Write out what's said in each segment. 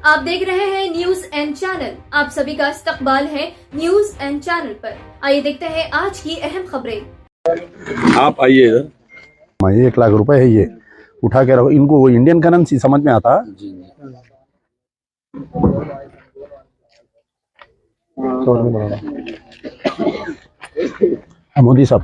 आप देख रहे हैं न्यूज एंड चैनल। आप सभी का इस्तकबाल है न्यूज एंड चैनल पर। आइए देखते हैं आज की अहम खबरें। आप आइए इधर। 1 लाख रुपए है, ये उठा के रखो। इनको वो इंडियन करेंसी समझ में आता। मोदी साहब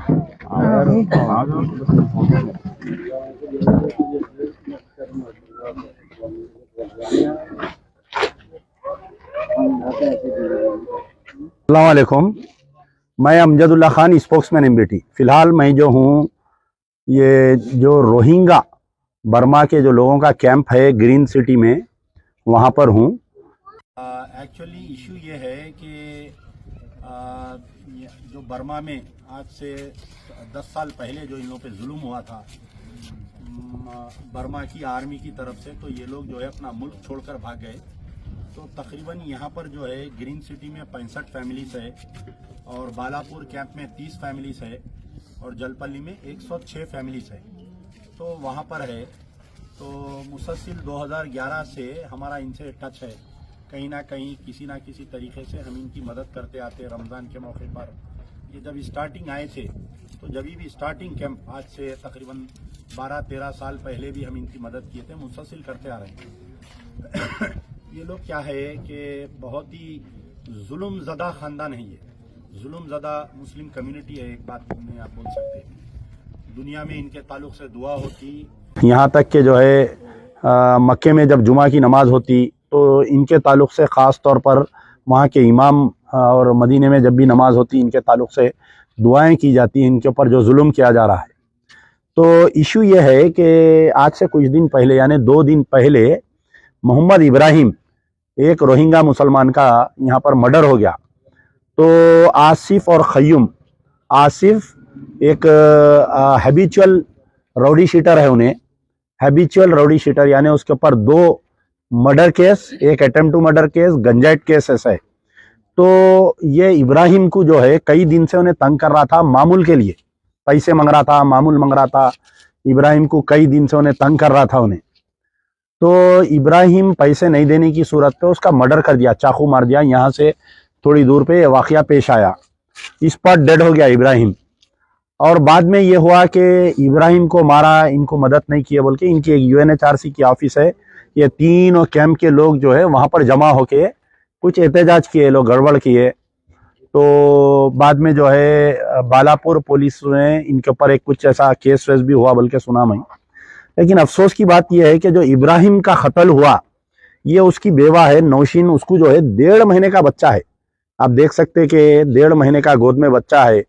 अस्सलाम वालेकुम। मैं अमजदुल्ला खान, स्पोक्समैन एमबीटी। फिलहाल मैं जो हूँ, ये जो रोहिंग्या बर्मा के जो लोगों का कैंप है ग्रीन सिटी में, वहाँ पर हूँ। एक्चुअली इशू ये है कि जो बर्मा में आज से 10 साल पहले जो इन लोगों पे जुल्म हुआ था बर्मा की आर्मी की तरफ से, तो ये लोग जो है अपना मुल्क छोड़कर भाग गए। तो तकरीबन यहाँ पर जो है ग्रीन सिटी में 65 फैमिलीज है, और बालापुर कैंप में 30 फैमिलीज है, और जलपल्ली में 106 फैमिलीज है। तो वहाँ पर है, तो मुसलसिल 2011 से हमारा इनसे टच है। कहीं ना कहीं किसी ना किसी तरीके से हम इनकी मदद करते आते। रमज़ान के मौके पर ये जब स्टार्टिंग आए थे, तो जब भी स्टार्टिंग कैंप आज से तकरीबन 12-13 साल पहले भी हम इनकी मदद किए थे, मुसलसिल करते आ रहे हैं। ये लोग क्या है कि बहुत ही जुल्म-ज़दा ख़ानदान है। ये जुल्म-ज़दा मुस्लिम कम्युनिटी है, एक बात में आप बोल सकते हैं। दुनिया में इनके ताल्लुक से दुआ होती, यहाँ तक के जो है मक्के में जब जुमा की नमाज होती, तो इनके ताल्लुक से ख़ास तौर पर वहाँ के इमाम, और मदीने में जब भी नमाज होती, इनके ताल्लुक से दुआएं की जाती हैं इनके ऊपर जो जुल्म किया जा रहा है। तो इशू ये है कि आज से कुछ दिन पहले, यानी 2 दिन पहले, मोहम्मद इब्राहिम, एक रोहिंग्या मुसलमान का यहाँ पर मर्डर हो गया। तो आसिफ और खयूम, आसिफ एक हैबिचुअल राउडी शीटर है, उन्हें हैबिचुअल राउडी शीटर, यानी उसके ऊपर 2 मर्डर केस, एक अटेम्प्ट टू मर्डर केस, गंजाइट केस ऐसा है। तो ये इब्राहिम को जो है कई दिन से उन्हें तंग कर रहा था, मामूल के लिए पैसे मांग रहा था, मामूल मांग रहा था। इब्राहिम को कई दिन से उन्हें तंग कर रहा था उन्हें। तो इब्राहिम पैसे नहीं देने की सूरत पे उसका मर्डर कर दिया, चाकू मार दिया। यहाँ से थोड़ी दूर पे ये वाकया पेश आया, स्पॉट डेड हो गया इब्राहिम। और बाद में ये हुआ कि इब्राहिम को मारा, इनको मदद नहीं किए बोल के, इनकी एक UNHRC की ऑफिस है, ये 3 कैंप के लोग जो है वहाँ पर जमा होके कुछ एहतजाज किए, लोग गड़बड़ किए। तो बाद में जो है बालापुर पुलिस में इनके ऊपर एक कुछ ऐसा केस वेस भी हुआ बोल के सुना मैं। लेकिन अफसोस की बात यह है कि जो इब्राहिम का कत्ल हुआ, ये उसकी बेवा है नौशीन, उसको जो है 1.5 महीने का बच्चा है। आप देख सकते हैं कि 1.5 महीने का गोद में बच्चा है।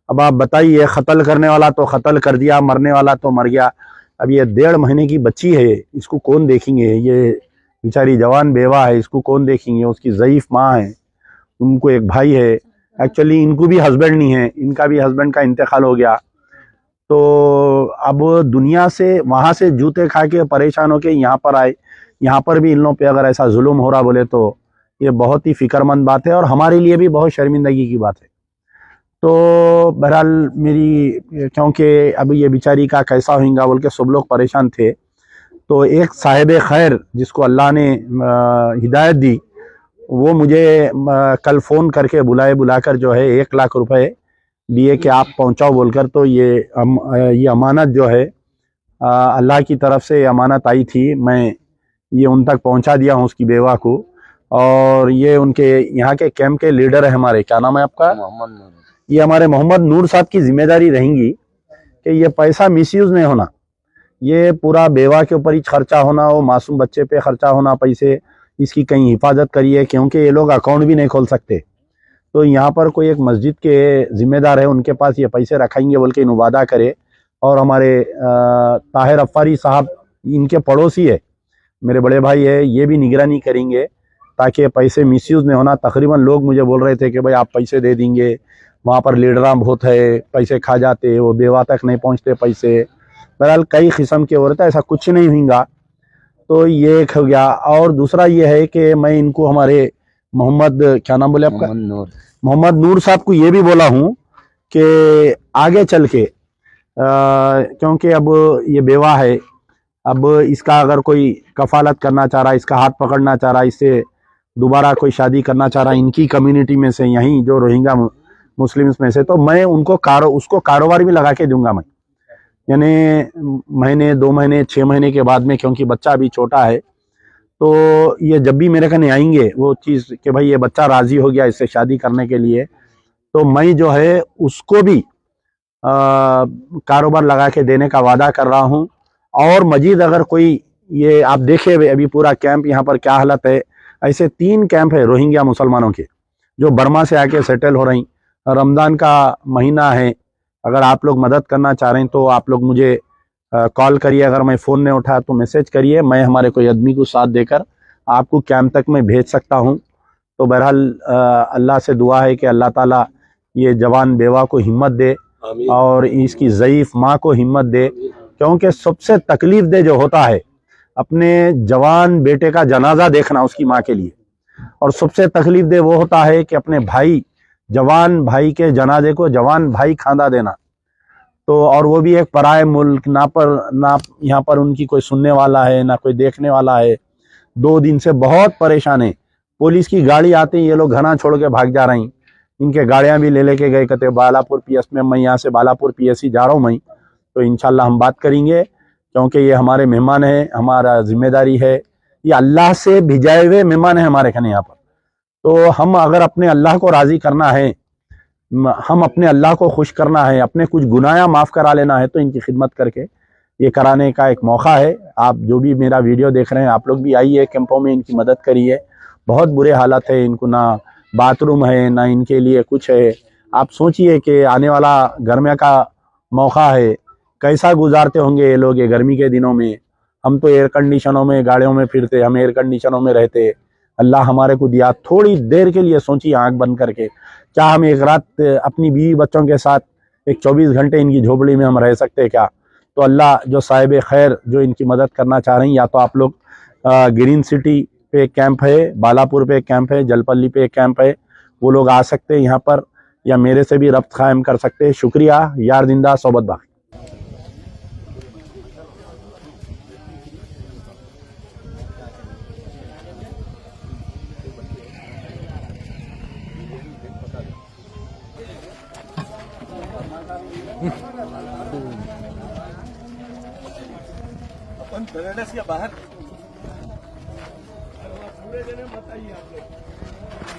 अब आप बताइए, कत्ल करने वाला तो कत्ल कर दिया, मरने वाला तो मर गया। अब ये 1.5 महीने की बच्ची है, इसको कौन देखेंगे? ये बेचारी जवान बेवा है, इसको कौन देखेंगे? उसकी ज़ईफ़ माँ है, उनको एक भाई है। एक्चुअली इनको भी हस्बैंड नहीं है, इनका भी हस्बैंड का इंतकाल हो गया। तो अब दुनिया से, वहाँ से जूते खा के परेशान होके यहाँ पर आए। यहाँ पर भी इन लोगों पे अगर ऐसा जुल्म हो रहा बोले तो ये बहुत ही फिक्रमंद बात है, और हमारे लिए भी बहुत शर्मिंदगी की बात है। तो बहरहाल मेरी, क्योंकि अब ये बेचारी का कैसा होगा बोल के सब लोग परेशान थे, तो एक साहिब खैर जिसको अल्लाह ने हिदायत दी, वो मुझे कल फ़ोन करके बुलाकर जो है 1 लाख रुपए दिए कि आप पहुंचाओ बोलकर। तो ये अमानत जो है अल्लाह की तरफ से अमानत आई थी, मैं ये उन तक पहुंचा दिया हूं, उसकी बेवा को। और ये उनके यहाँ के कैंप के लीडर है हमारे, क्या नाम है आपका? मोहम्मद नूर। ये हमारे मोहम्मद नूर साहब की जिम्मेदारी रहेंगी कि ये पैसा मिसयूज नहीं होना, ये पूरा बेवा के ऊपर ही खर्चा होना, वो मासूम बच्चे पे खर्चा होना पैसे, इसकी कहीं हिफाजत करिए, क्योंकि ये लोग अकाउंट भी नहीं खोल सकते। तो यहाँ पर कोई एक मस्जिद के जिम्मेदार है, उनके पास ये पैसे रखेंगे बोल के इन वादा करे। और हमारे ताहिर अफ़ारी साहब इनके पड़ोसी है, मेरे बड़े भाई है, ये भी निगरानी करेंगे ताकि पैसे मिसयूज नहीं होना। तकरीबन लोग मुझे बोल रहे थे कि भाई आप पैसे दे देंगे, वहाँ पर लीडराम बहुत है, पैसे खा जाते, वो बेवा तक नहीं पहुँचते पैसे। बहरहाल कई किस्म के हो रहे थे, ऐसा कुछ नहीं होगा। तो ये एक हो गया। और दूसरा ये है कि मैं इनको, हमारे मोहम्मद, क्या नाम बोले आपका? मोहम्मद नूर साहब को ये भी बोला हूँ कि आगे चल के, क्योंकि अब ये बेवा है, अब इसका अगर कोई कफालत करना चाह रहा है, इसका हाथ पकड़ना चाह रहा है, इससे दोबारा कोई शादी करना चाह रहा है इनकी कम्युनिटी में से, यहीं जो रोहिंग्या मुस्लिम्स में से, तो मैं उनको उसको कारोबार भी लगा के दूंगा मैं, यानी महीने 2 महीने 6 महीने के बाद में, क्योंकि बच्चा अभी छोटा है। तो ये जब भी मेरे कने आएंगे वो चीज़ कि भाई ये बच्चा राज़ी हो गया इससे शादी करने के लिए, तो मैं जो है उसको भी कारोबार लगा के देने का वादा कर रहा हूँ। और मजीद अगर कोई, ये आप देखे अभी पूरा कैंप यहाँ पर क्या हालत है, ऐसे 3 कैंप है रोहिंग्या मुसलमानों के जो बर्मा से आके सेटल हो रही। रमज़ान का महीना है, अगर आप लोग मदद करना चाह रहे हैं तो आप लोग मुझे कॉल करिए, अगर मैं फ़ोन नहीं उठाया तो मैसेज करिए, मैं हमारे कोई आदमी को साथ देकर आपको कैंप तक मैं भेज सकता हूँ। तो बहरहाल अल्लाह से दुआ है कि अल्लाह ताला ये जवान बेवा को हिम्मत दे और इसकी ज़ईफ़ माँ को हिम्मत दे, क्योंकि सबसे तकलीफ़ दे जो होता है अपने जवान बेटे का जनाजा देखना उसकी माँ के लिए, और सबसे तकलीफ़ दे वो होता है कि अपने भाई, जवान भाई के जनाजे को जवान भाई खांदा देना, तो और वो भी एक पराए मुल्क, ना यहाँ पर उनकी कोई सुनने वाला है ना कोई देखने वाला है। 2 दिन से बहुत परेशान है। पुलिस की गाड़ी आती है, ये लोग घना छोड़ के भाग जा रही, इनके गाड़ियाँ भी ले लेके गए, कहते बालापुर पीएस में, मैं यहाँ से बालापुर पीएससी जा रहा हूँ मैं, तो इंशाल्लाह हम बात करेंगे, क्योंकि ये हमारे मेहमान है, हमारा जिम्मेदारी है, ये अल्लाह से भिजाए हुए मेहमान है हमारे खाने यहाँ पर। तो हम अगर अपने अल्लाह को राज़ी करना है, हम अपने अल्लाह को खुश करना है, अपने कुछ गुनाह माफ़ करा लेना है, तो इनकी खिदमत करके ये कराने का एक मौका है। आप जो भी मेरा वीडियो देख रहे हैं, आप लोग भी आइए कैंपों में, इनकी मदद करिए। बहुत बुरे हालत है, इनको ना बाथरूम है ना इनके लिए कुछ है। आप सोचिए कि आने वाला गर्मी का मौका है, कैसा गुजारते होंगे ये लोग ये गर्मी के दिनों में। हम तो एयर कंडीशनों में गाड़ियों में फिरते, हम एयर कंडीशनों में रहते, अल्लाह हमारे को दिया थोड़ी देर के लिए, सोचिए आंख बंद करके, क्या हम एक रात अपनी बीवी बच्चों के साथ एक 24 घंटे इनकी झोपड़ी में हम रह सकते हैं क्या? तो अल्लाह जो साहिब खैर जो इनकी मदद करना चाह रहे हैं, या तो आप लोग ग्रीन सिटी पे एक कैंप है, बालापुर पे एक कैंप है, जलपल्ली पे एक कैंप है, वो लोग आ सकते हैं यहाँ पर, या मेरे से भी रब्त कायम कर सकते हैं। शुक्रिया। यार जिंदा सोबत बाकी। अपन धरने से बाहर पूरे जने मत आइए आप लोग।